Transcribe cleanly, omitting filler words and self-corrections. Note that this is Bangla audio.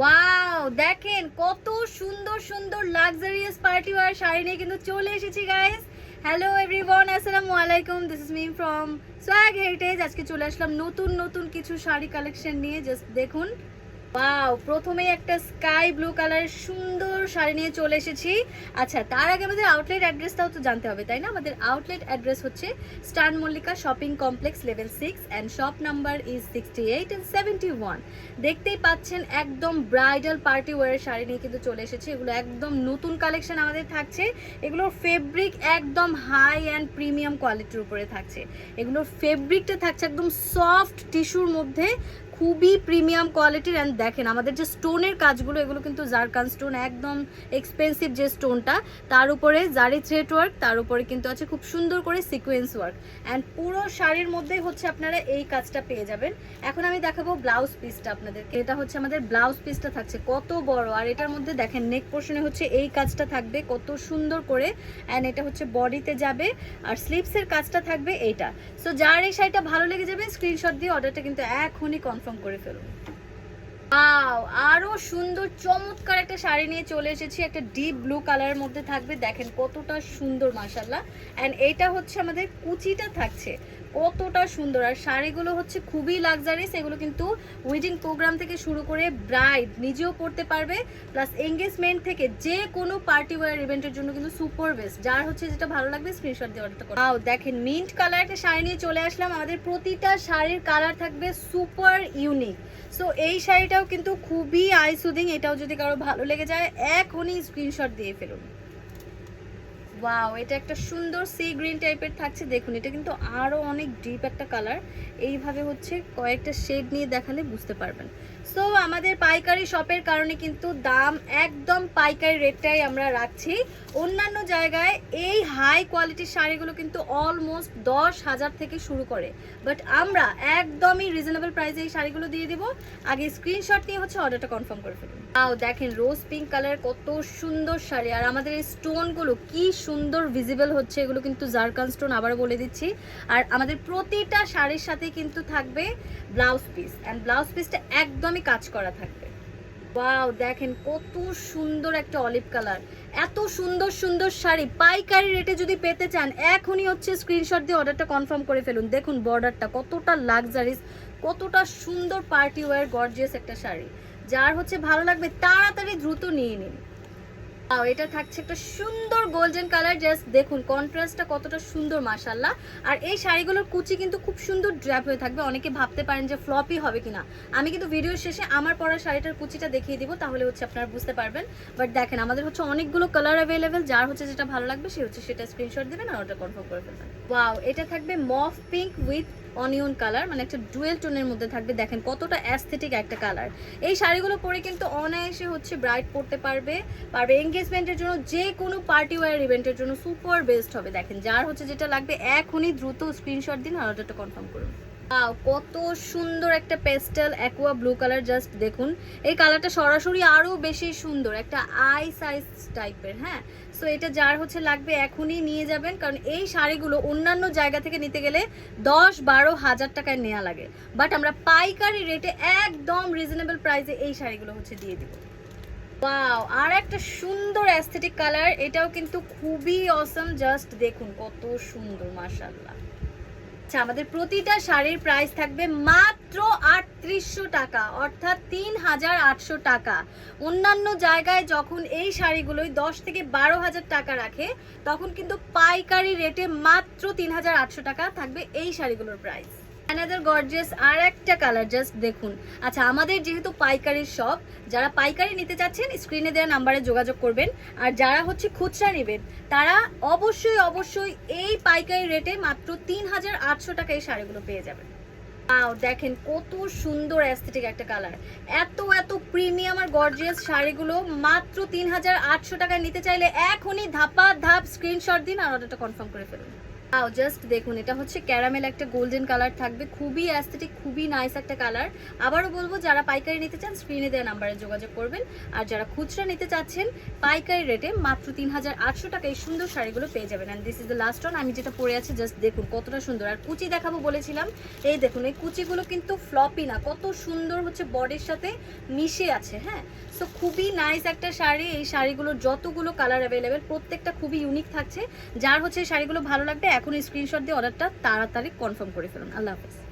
ওয়াও, দেখেন কত সুন্দর সুন্দর লাক্সারিয়াস পার্টি ওয়্যার শাড়ি নিয়ে কিন্তু চলে এসেছি গাইস। হ্যালো এভরিওয়ান, আসসালামু আলাইকুম, this is me from swag heritage. আজকে চলে আসলাম নতুন নতুন কিছু শাড়ি কালেকশন নিয়ে। জাস্ট দেখুন, ওয়াও, প্রথমেই একটা স্কাই ব্লু কালারের সুন্দর শাড়ি নিয়ে চলে এসেছি। আচ্ছা, তার আগে আমাদের আউটলেট অ্যাড্রেসটাও তো জানতে হবে, তাই না? আমাদের আউটলেট অ্যাড্রেস হচ্ছে star Mallika shopping complex level 6 and shop number is 68 and 71। দেখতেই পাচ্ছেন একদম ব্রাইডাল পার্টি ওয়্যার শাড়ি নিয়ে কিন্তু চলে এসেছে। এগুলো একদম নতুন কালেকশন আমাদের থাকছে। এগুলোর ফেব্রিক একদম হাই অ্যান্ড প্রিমিয়াম কোয়ালিটির উপরে থাকছে। এগুলোর ফেব্রিকটা থাকছে একদম সফট টিস্যুর মধ্যে, খুবই প্রিমিয়াম কোয়ালিটির। অ্যান্ড দেখেন আমাদের যে স্টোনের কাজগুলো, এগুলো কিন্তু জারকান স্টোন, একদম এক্সপেন্সিভ যে স্টোনটা, তার উপরে জারি থ্রেড ওয়ার্ক, তার উপরে কিন্তু আছে খুব সুন্দর করে সিকোয়েন্স ওয়ার্ক। অ্যান্ড পুরো শাড়ির মধ্যেই হচ্ছে আপনারা এই কাজটা পেয়ে যাবেন। এখন আমি দেখাবো ব্লাউজ পিসটা আপনাদেরকে। এটা হচ্ছে আমাদের ব্লাউজ পিসটা থাকছে কত বড়, আর এটার মধ্যে দেখেন নেক পোর্শনে হচ্ছে এই কাজটা থাকবে কত সুন্দর করে। অ্যান্ড এটা হচ্ছে বডিতে যাবে, আর স্লিভসের কাজটা থাকবে এইটা। সো যার এই শাড়িটা ভালো লেগে যাবে স্ক্রিনশট দিয়ে অর্ডারটা কিন্তু এখনই কনফার্ম করে ফেলুন। ওয়াও, আরো সুন্দর চমৎকার একটা শাড়ি নিয়ে চলে এসেছি। একটা ডিপ ব্লু কালারের মধ্যে থাকবে, দেখেন কতটা সুন্দর মাশাআল্লাহ। এন্ড এটা হচ্ছে আমাদের কুচিটা থাকছে কতটা সুন্দর, আর শাড়িগুলো হচ্ছে খুবই লাক্সারিয়াস। এগুলো কিন্তু ওয়েডিং প্রোগ্রাম থেকে শুরু করে ব্রাইড নিজেও পড়তে পারবে, প্লাস এঙ্গেজমেন্ট থেকে যে কোনো পার্টি ওয়্যার ইভেন্টের জন্য কিন্তু সুপার বেস্ট। যার হচ্ছে যেটা ভালো লাগবে স্ক্রিনশট দিয়ে অর্ডার করুন। ওয়াও, দেখেন মিন্ট কালার একটা শাড়ি নিয়ে চলে আসলাম। আমাদের প্রতিটা শাড়ির কালার থাকবে সুপার ইউনিক। সো এই শাড়িটাও কিন্তু খুবই আই সুদিং। এটাও যদি কারো ভালো লেগে যায় এখনই স্ক্রিনশট দিয়ে ফেলুন। ওয়াও, এটা একটা সুন্দর সি গ্রিন টাইপের থাকছে। দেখুন এটা কিন্তু আরো অনেক ডিপ একটা কালার। এইভাবে হচ্ছে কয়েকটা শেড নিয়ে দেখালে বুঝতে পারবেন। সো আমাদের পাইকারি শপের কারণে কিন্তু দাম একদম পাইকারি রেটটাই আমরা রাখছি। অন্যান্য জায়গায় এই হাই কোয়ালিটির শাড়িগুলো কিন্তু অলমোস্ট 10,000 থেকে শুরু করে, বাট আমরা একদমই রিজনেবল প্রাইসে এই শাড়িগুলো দিয়ে দিব। আগে স্ক্রিনশট নিয়ে হচ্ছে অর্ডারটা কনফার্ম করে ফেলুন। তাও দেখেন রোজ পিঙ্ক কালার কত সুন্দর শাড়ি, আর আমাদের এই স্টোনগুলো কি সুন্দর ভিজিবল হচ্ছে। এগুলো কিন্তু জারকান স্টোন, আবার বলে দিচ্ছি। আর আমাদের প্রতিটা শাড়ির সাথে কিন্তু থাকবে ব্লাউজ পিস, অ্যান্ড ব্লাউজ পিসটা একদমই কাজ করা থাকবে। ওয়াও, দেখেন কত সুন্দর একটা অলিভ কালার। এত সুন্দর সুন্দর শাড়ি পাইকারি রেটে যদি পেতে চান এখনই হচ্ছে স্ক্রিনশট দিয়ে অর্ডারটা কনফার্ম করে ফেলুন। দেখুন বর্ডারটা কতটা লাক্সারিস, কতটা সুন্দর পার্টি ওয়্যার গর্জিয়াস একটা শাড়ি। যার হচ্ছে ভালো লাগবে তাড়াতাড়ি দ্রুত নিয়ে নিন। এটা থাকছে একটা সুন্দর গোল্ডেন কালার। জাস্ট দেখুন কন্ট্রাস্টটা কতটা সুন্দর মাশাআল্লাহ। আর এই শাড়িগুলোর কুচি কিন্তু খুব সুন্দর ড্র্যাপ হয়ে থাকবে। অনেকে ভাবতে পারেন যে ফ্লপি হবে কিনা, আমি কিন্তু ভিডিওর শেষে আমার পরা শাড়িটার কুচিটা দেখিয়ে দিব, তাহলে হচ্ছে আপনারা বুঝতে পারবেন। বাট দেখেন আমাদের হচ্ছে অনেকগুলো কালার অ্যাভেলেবেল। যার হচ্ছে যেটা ভালো লাগবে সে হচ্ছে সেটা স্ক্রিনশট দেবেন আর অর্ডার কনফার্ম করে ফেলবেন। ওয়াও, এটা থাকবে মফ পিঙ্ক উইথ অনিয়ন কালার, মানে একটা ডুয়েল টোনের মধ্যে থাকবে। দেখেন কতটা অ্যাস্থেটিক একটা কালার। এই শাড়িগুলো পরে কিন্তু অনায়াসে হচ্ছে ব্রাইড পরতে পারবে, এঙ্গেজমেন্টের জন্য, যে কোনো পার্টি ওয়্যার ইভেন্টের জন্য সুপার বেস্ট হবে। দেখেন যার হচ্ছে যেটা লাগবে এখনই দ্রুত স্ক্রিনশট দিন আর অর্ডারটা কনফার্ম করুন। কত সুন্দর একটা pastel aqua blue colour. Just দেখুন এই কালারটা সরাসরি আরো বেশি সুন্দর, একটা আই সাইজ টাইপের। হ্যাঁ, সো এটা যার হচ্ছে লাগবে এখনই নিয়ে যাবেন, কারণ এই শাড়িগুলো অন্যান্য জায়গা থেকে নিতে গেলে 10-12 হাজার টাকায় নেওয়া লাগে, বাট আমরা পাইকারি রেটে একদম রিজনেবল প্রাইসে এই শাড়িগুলো হচ্ছে দিয়ে দিব। ওয়াও, আর একটা সুন্দর অ্যাস্থেটিক কালার, এটাও কিন্তু খুবই অসম। জাস্ট দেখুন কত সুন্দর মাশাআল্লাহ। আচ্ছা, আমাদের প্রতিটা শাড়ির প্রাইস থাকবে মাত্র 3800 টাকা, অর্থাৎ 3800 টাকা। অন্যান্য জায়গায় যখন এই শাড়িগুলোই 10 থেকে 12 হাজার টাকা রাখে, তখন কিন্তু পাইকারি রেটে মাত্র 3800 টাকা থাকবে এই শাড়িগুলোর প্রাইস। অ্যানাদার গর্জিয়াস আর একটা কালার। জাস্ট দেখুন। আচ্ছা, আমাদের যেহেতু পাইকারির শপ, যারা পাইকারি নিতে চাচ্ছেন স্ক্রিনে দেওয়া নাম্বারে যোগাযোগ করবেন, আর যারা হচ্ছে খুচরা নেবেন তারা অবশ্যই অবশ্যই এই পাইকারি রেটে মাত্র 3800 টাকায় এই শাড়িগুলো পেয়ে যাবেন। দেখেন কত সুন্দর অ্যাস্থেটিক একটা কালার। এত এত প্রিমিয়াম আর গর্জিয়াস শাড়িগুলো মাত্র 3800 টাকায় নিতে চাইলে এখনই ধাপা ধাপ স্ক্রিনশট দিন আর অর্ডারটা কনফার্ম করে ফেলুন। জাস্ট দেখুন, এটা হচ্ছে ক্যারামেল একটা গোল্ডেন কালার থাকবে, খুবই অ্যাস্থেটিক, খুবই নাইস একটা কালার। আবারও বলবো, যারা পাইকারি নিতে চান স্ক্রিনে দেওয়া নাম্বারে যোগাযোগ করবেন, আর যারা খুচরা নিতে চাচ্ছেন পাইকারি রেটে মাত্র 3800 টাকা এই সুন্দর শাড়িগুলো পেয়ে যাবেন। And this is the last one. আমি যেটা পরে আছি জাস্ট দেখুন কতটা সুন্দর। আর কুচি দেখাবো বলেছিলাম, এই দেখুন এই কুচিগুলো কিন্তু ফ্লপি না, কত সুন্দর হচ্ছে বডির সাথে মিশে আছে। হ্যাঁ, সো খুবই নাইস একটা শাড়ি। এই শাড়িগুলোর যতগুলো কালার অ্যাভেলেবেল প্রত্যেকটা খুবই ইউনিক থাকছে। যার হচ্ছে এই শাড়িগুলো ভালো লাগবে এখন স্ক্রিনশট দিয়ে অর্ডারটা তাড়াতাড়ি কনফার্ম করে ফেলুন। আল্লাহ হাফেজ।